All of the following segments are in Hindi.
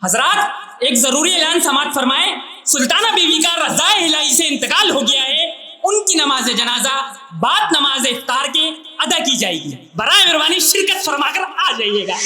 हजरात, एक जरूरी ऐलान समाअत फरमाएं। सुल्ताना बीवी का रज़ाए इलाही से इंतकाल हो गया है। उनकी नमाज जनाजा बाद नमाज इफ्तार के अदा की जाएगी। बराए मेहरबानी शिरकत फरमाकर आ जाइएगा।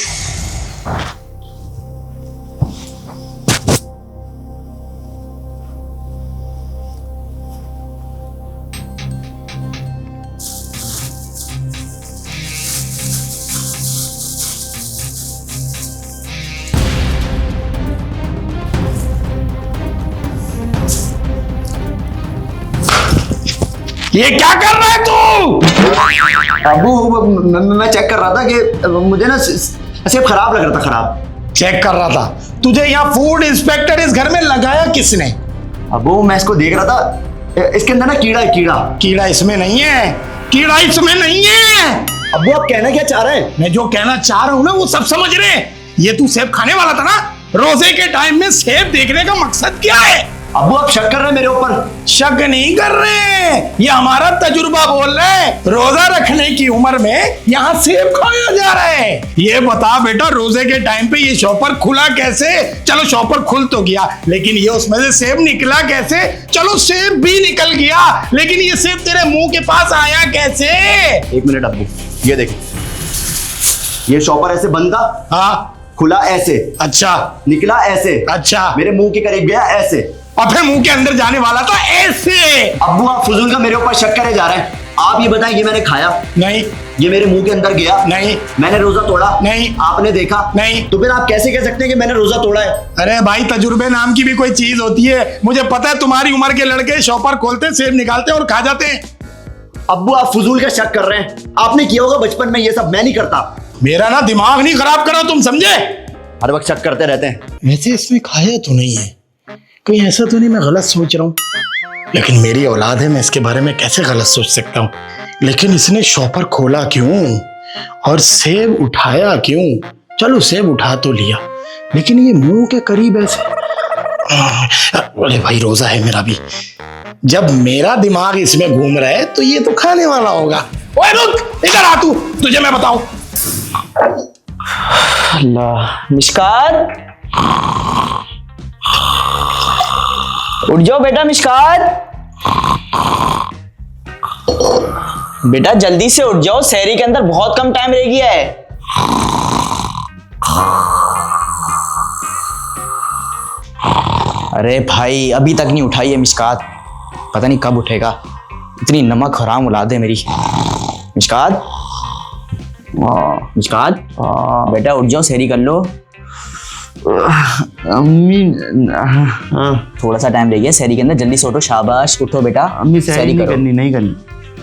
ये क्या कर रहा है तू? अबू मैं चेक कर रहा था कि मुझे ना सेब खराब लग रहा था। खराब चेक कर रहा था? तुझे यहाँ फूड इंस्पेक्टर इस घर में लगाया किसने? अबू मैं इसको देख रहा था, इसके अंदर ना कीड़ा है। कीड़ा कीड़ा इसमें नहीं है, कीड़ा इसमें नहीं है। अबू आप कहना क्या चाह रहे हैं? मैं जो कहना चाह रहा हूँ ना वो सब समझ रहे हैं। ये तू सेब खाने वाला था ना? रोजे के टाइम में सेब देखने का मकसद क्या है? अबू आप शक कर रहे हैं मेरे ऊपर? शक नहीं कर रहे, ये हमारा तजुर्बा बोल रहे हैं। रोजा रखने की उम्र में यहाँ सेब खाया जा रहा है। ये बता बेटा, रोजे के टाइम पे ये शॉपर खुला कैसे? चलो शॉपर खुल तो गया, लेकिन ये उसमें से सेब निकला कैसे? चलो सेब भी निकल गया, लेकिन ये सेब तेरे मुंह के पास आया कैसे? एक मिनट अबू, ये देख, ये शॉपर ऐसे बंद था, हाँ खुला ऐसे, अच्छा, निकला ऐसे, अच्छा, मेरे मुंह के करीब गया ऐसे, और फिर मुंह के अंदर जाने वाला था ऐसे। अब्बू आप फजूल का मेरे ऊपर शक करे जा रहे हैं। आप ये बताएं, ये मैंने खाया नहीं, ये मेरे मुंह के अंदर गया नहीं, मैंने रोजा तोड़ा नहीं, आपने देखा नहीं, तो फिर आप कैसे कह सकते हैं कि मैंने रोजा तोड़ा है? अरे भाई, तजुर्बे नाम की भी कोई चीज होती है। मुझे पता है तुम्हारी उम्र के लड़के शॉपर खोलते, सेब निकालते और खा जाते हैं। अब्बू आप फजूल का शक कर रहे हैं। आपने किया होगा बचपन में, ये सब मैं नहीं करता। मेरा ना दिमाग नहीं खराब करो, तुम समझे? हर वक्त शक करते रहते हैं। वैसे इसमें खाया तो नहीं है, कहीं ऐसा तो नहीं मैं गलत सोच रहा हूँ? लेकिन मेरी औलाद है, मैं इसके बारे में कैसे गलत सोच सकता हूँ? लेकिन इसने शॉपर खोला क्यों और सेब उठाया क्यों? चलो सेब उठा तो लिया, लेकिन ये मुंह के करीब ऐसे। अरे भाई, रोजा है मेरा भी। जब मेरा दिमाग इसमें घूम रहा है तो ये तो खाने वाला होगा। ओए रुक, इधर आ तू, तुझे मैं बताऊं। अल्लाह, मिशकार उठ जाओ बेटा। मिशकार बेटा जल्दी से उठ जाओ, सहरी के अंदर बहुत कम टाइम रह गया है। अरे भाई अभी तक नहीं उठाई है मिशकात, पता नहीं कब उठेगा। इतनी नमक हराम औलाद है मेरी। मिशकात, मिशकात बेटा उठ जाओ, सहरी कर लो। अम्मी थोड़ा सा टाइम रह गया सहरी के अंदर, जल्दी से उठो। शाबाश, उठो बेटा। अम्मी सहरी नहीं करनी, नहीं करनी।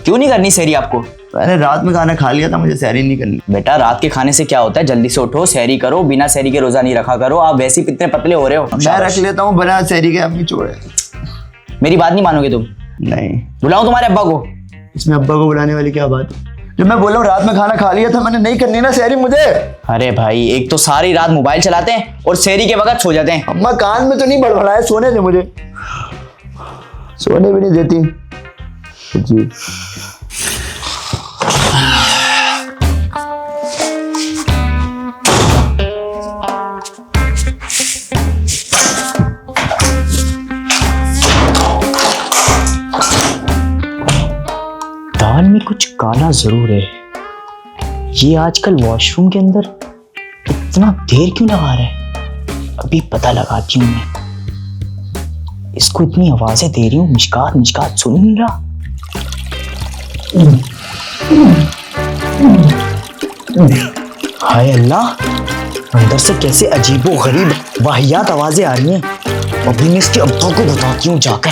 क्यों नहीं करनी सहरी आपको? मैंने रात में खाना खा लिया था, मुझे सहरी नहीं करनी। बेटा रात के खाने से क्या होता है? जल्दी से उठो, सहरी करो। बिना सहरी के रोजा नहीं रखा करो। आप वैसे ही कितने पतले हो रहे हो। मैं रख लेता हूँ बिना सहरी के। अम्मी छोड़े। मेरी बात नहीं मानोगे तुम? नहीं। बुलाऊं तुम्हारे अब्बा को? इसमें अब्बा को बुलाने वाली क्या बात है? जब मैं बोला हूँ रात में खाना खा लिया था, मैंने नहीं करनी ना सहरी मुझे। अरे भाई, एक तो सारी रात मोबाइल चलाते हैं और सहरी के वक्त सो जाते हैं। अम्मा कान में तो नहीं बड़बड़ाए, सोने दे मुझे। सोने भी नहीं देती जी। दाल में कुछ काला जरूर है। ये आजकल वॉशरूम के अंदर इतना देर क्यों लगा रहा है? अभी पता लगाती हूँ मैं। इसको इतनी आवाजें दे रही हूँ, मिशकात मिशकात सुन नहीं रहा। हाय अल्लाह, अंदर से कैसे अजीबो गरीब वाहियात आवाजें आ रही हैं। अभी मैं इसके अब्बा को बताती हूँ जाकर।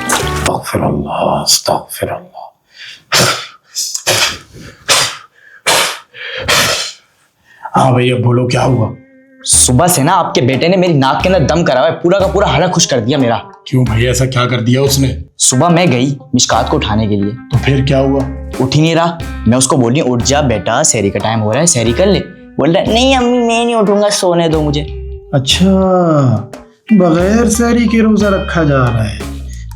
अस्तगफिरुल्लाह, अस्तगफिरुल्लाह। हाँ भैया बोलो, क्या हुआ? सुबह से ना आपके बेटे ने मेरी नाक के अंदर दम करा हुआ है, पूरा का पूरा हलक खुश कर दिया मेरा। क्यों भैया, ऐसा क्या कर दिया उसने? सुबह मैं गई मिशकात को उठाने के लिए, तो फिर क्या हुआ? उठ ही नहीं रहा। मैं उसको बोली उठ जा बेटा, सहरी का टाइम हो रहा है, सहरी कर ले। बोल रहा है नहीं अम्मी मैं नहीं उठूंगा, सोने दो मुझे। अच्छा, बगैर सहरी के रोजा रखा जा रहा है।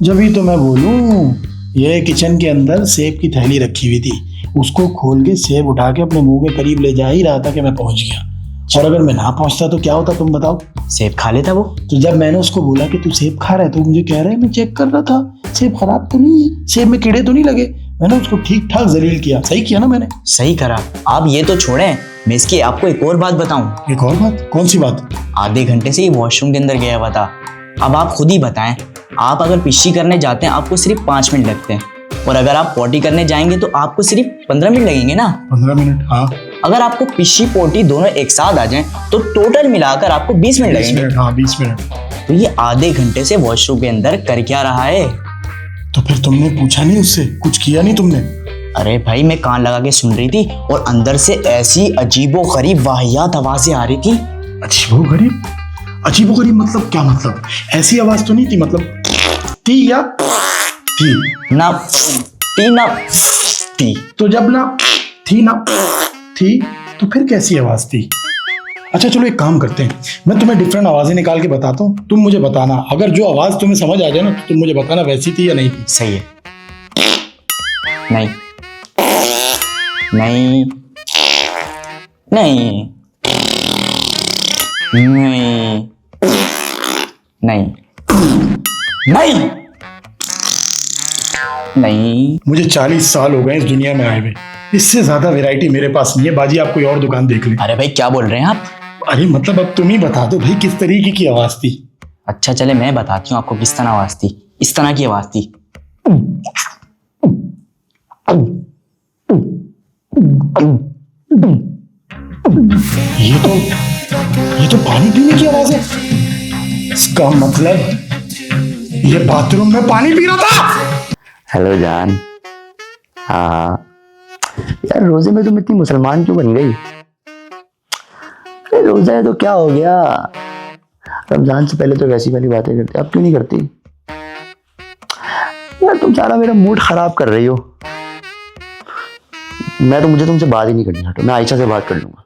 जब ही तो मैं बोलूं, ये किचन के अंदर सेब की थैली रखी हुई थी, उसको खोल के सेब उठा के अपने मुंह के करीब ले जा ही रहा था कि मैं पहुंच गया। और अगर मैं ना पहुंचता तो क्या होता, तुम बताओ। सेब खा लेता वो। तो जब मैंने उसको बोला कि तू सेब खा रहा है, तो मुझे कह रहा है मैं चेक कर रहा था सेब खराब तो नहीं है, सेब में कीड़े तो नहीं लगे। मैंने उसको ठीक ठाक जलील किया। सही किया ना मैंने? सही करा। आप ये तो छोड़ें, मैं इसकी आपको एक और बात बताऊं। एक और बात? कौन सी बात? आधे घंटे से ये वॉशरूम के अंदर गया हुआ था। अब आप खुद ही बताएं, आप अगर पिशी करने जाते हैं आपको सिर्फ 5 मिनट लगते हैं, और अगर आप पोटी करने जाएंगे तो आपको सिर्फ 15 मिनट लगेंगे ना। 15 मिनट? हाँ। अगर आपको पिशी पोटी दोनों एक साथ आ जाएं तो टोटल मिलाकर आपको 20 मिनट 20 लगेंगे। मिनट? हाँ 20 मिनट। तो ये आधे घंटे से वॉशरूम के अंदर कर क्या रहा है? तो फिर तुमने पूछा नहीं उससे? कुछ किया नहीं तुमने? अरे भाई, मैं कान लगा के सुन रही थी और अंदर से ऐसी अजीबोगरीब वाहियात आवाजें आ रही थी। अजीबोगरीब? अजीबोगरीब मतलब क्या? मतलब ऐसी आवाज तो नहीं थी? मतलब थी या थी? ना ती ना ती। तो जब ना थी ना थी तो फिर कैसी आवाज थी? अच्छा चलो एक काम करते हैं, मैं तुम्हें डिफरेंट आवाजें निकाल के बताता हूँ, तुम मुझे बताना। अगर जो आवाज तुम्हें समझ आ जाए ना तो तुम मुझे बताना वैसी थी या नहीं थी। सही है। नहीं नहीं नहीं नहीं नहीं नहीं नहीं। मुझे 40 साल हो गए इस दुनिया में आए हुए, इससे ज्यादा वैरायटी मेरे पास नहीं है। बाजी आप कोई और दुकान देख ले। अरे भाई, क्या बोल रहे हैं आप? अरे मतलब अब तुम ही बता दो भाई किस तरीके की आवाज थी। अच्छा चले, मैं बताती हूँ आपको किस तरह आवाज थी। इस तरह की आवाज थी। ये तो पानी पीने की आवाज है। इसका मतलब ये बाथरूम में पानी पी रहा था। हेलो जान। हाँ यार, रोजे में तुम इतनी मुसलमान क्यों बन गई? अरे रोजा है तो क्या हो गया? रमजान से पहले तो वैसी वाली बातें करती, अब क्यों नहीं करती? यार तुम सारा मेरा मूड खराब कर रही हो। मुझे तुमसे बात ही नहीं करनी। हटो, मैं आयशा से बात कर लूंगा।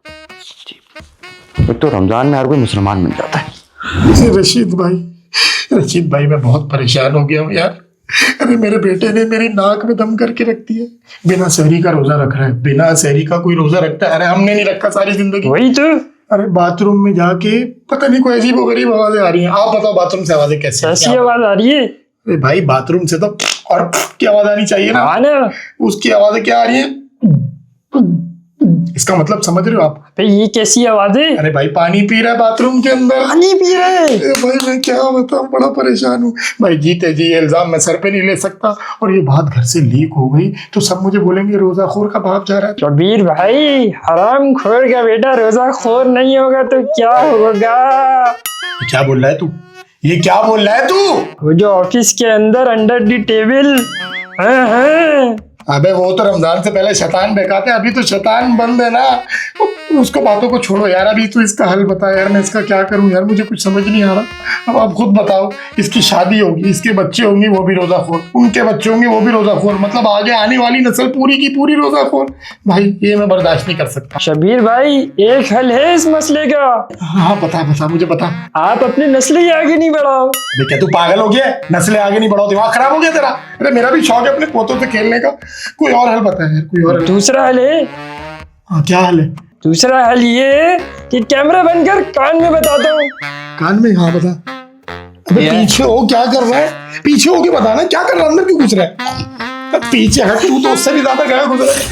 एक तो रमजान में हर कोई मुसलमान बन जाता है। रशीद भाई मैं बहुत परेशान हो गया हूँ यार। अरे मेरे बेटे ने मेरी नाक में दम करके रख दिया। बिना सहरी का रोजा रख रहा है। बिना सहरी का कोई रोजा रखता है? अरे हमने नहीं रखा सारी जिंदगी। वही तो। अरे बाथरूम में जाके पता नहीं कोई अजीब गरीब आवाजें आ रही हैं। आप बताओ बाथरूम से आवाजें कैसे? ऐसी आवाज आ रही है? अरे भाई बाथरूम से तो और की आवाज आनी चाहिए ना। हाँ ना। उसकी आवाजें क्या आ रही है? इसका मतलब समझ रहे हो आप? भाई ये कैसी आवाज है? अरे भाई पानी पी रहा है बाथरूम के अंदर। पानी पी रहे? अरे भाई मैं क्या बताऊं, बड़ा परेशान हूँ भाई। जीते जी ये इल्जाम मैं सर पे नहीं ले सकता, और ये बात घर से लीक हो गई तो सब मुझे बोलेंगे रोजाखोर का बाप जा रहा है। शबीर भाई, हराम खोर का बेटा रोजा खोर नहीं होगा तो क्या होगा? ये क्या बोल रहा है तू? ये क्या बोल रहा है तू? वो जो ऑफिस के अंदर अंडर दी टेबल। हाँ। अबे वो तो रमजान से पहले शैतान बहकाते हैं, अभी तो शैतान बंद है ना। उसको बातों को छोड़ो यार, अभी तो इसका हल बता यार। मैं इसका क्या करूं यार, मुझे कुछ समझ नहीं आ रहा। अब आप खुद बताओ, इसकी शादी होगी, इसके बच्चे होंगे वो भी रोजाखोर, उनके बच्चे होंगे वो भी रोजाखोर, मतलब आगे आने वाली नस्ल पूरी की पूरी रोजाखोर। भाई ये मैं बर्दाश्त नहीं कर सकता। शबीर भाई, एक हल है इस मसले का। हाँ बता बता, मुझे बता। आप अपनी नस्ल ही आगे नहीं बढ़ाओ। अबे क्या तू पागल हो गया? नस्लें आगे नहीं बढ़ाओ, दिमाग खराब हो गया तेरा? अरे मेरा भी शौक है अपने पोतों से खेलने का। कोई और हल बता यार, कोई और हल। दूसरा हल है। हाँ क्या हल है? दूसरा हल ये है कि कैमरा बंद कर कान में बताता हूँ। कान में? हाँ बता। अबे पीछे हो, क्या कर रहा है? पीछे हो के बताना क्या कर रहा है, अंदर क्यों घुस रहा है? पीछे हट, तू तो उससे भी ज्यादा गया घुस रहा है।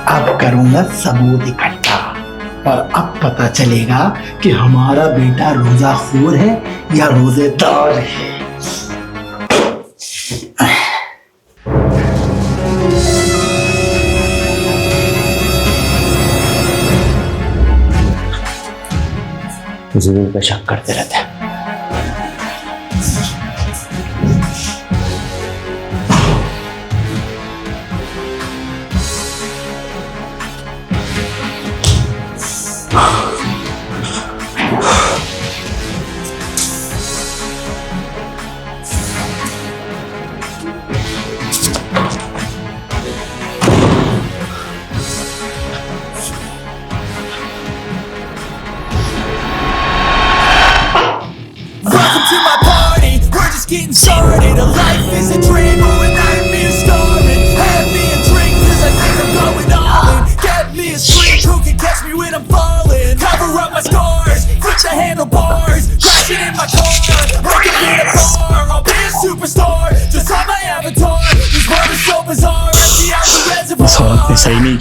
अब करूंगा सबूत इकट्ठा, और अब पता चलेगा कि हमारा बेटा रोजाखोर है या रोजेदार है। जरूर का शक करते रहते हैं।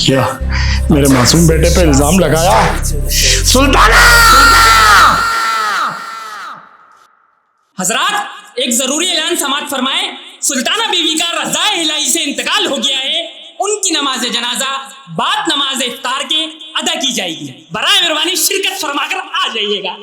किया, मेरे मासूम बेटे पे इल्जाम लगाया। सुल्ताना! हजरात, एक जरूरी ऐलान समाअत फरमाए। सुल्ताना बीवी का रज़ाए इलाही से इंतकाल हो गया है। उनकी नमाज जनाजा बाद नमाज इफ्तार के अदा की जाएगी। बराए मेहरबानी शिरकत फरमाकर आ जाइएगा।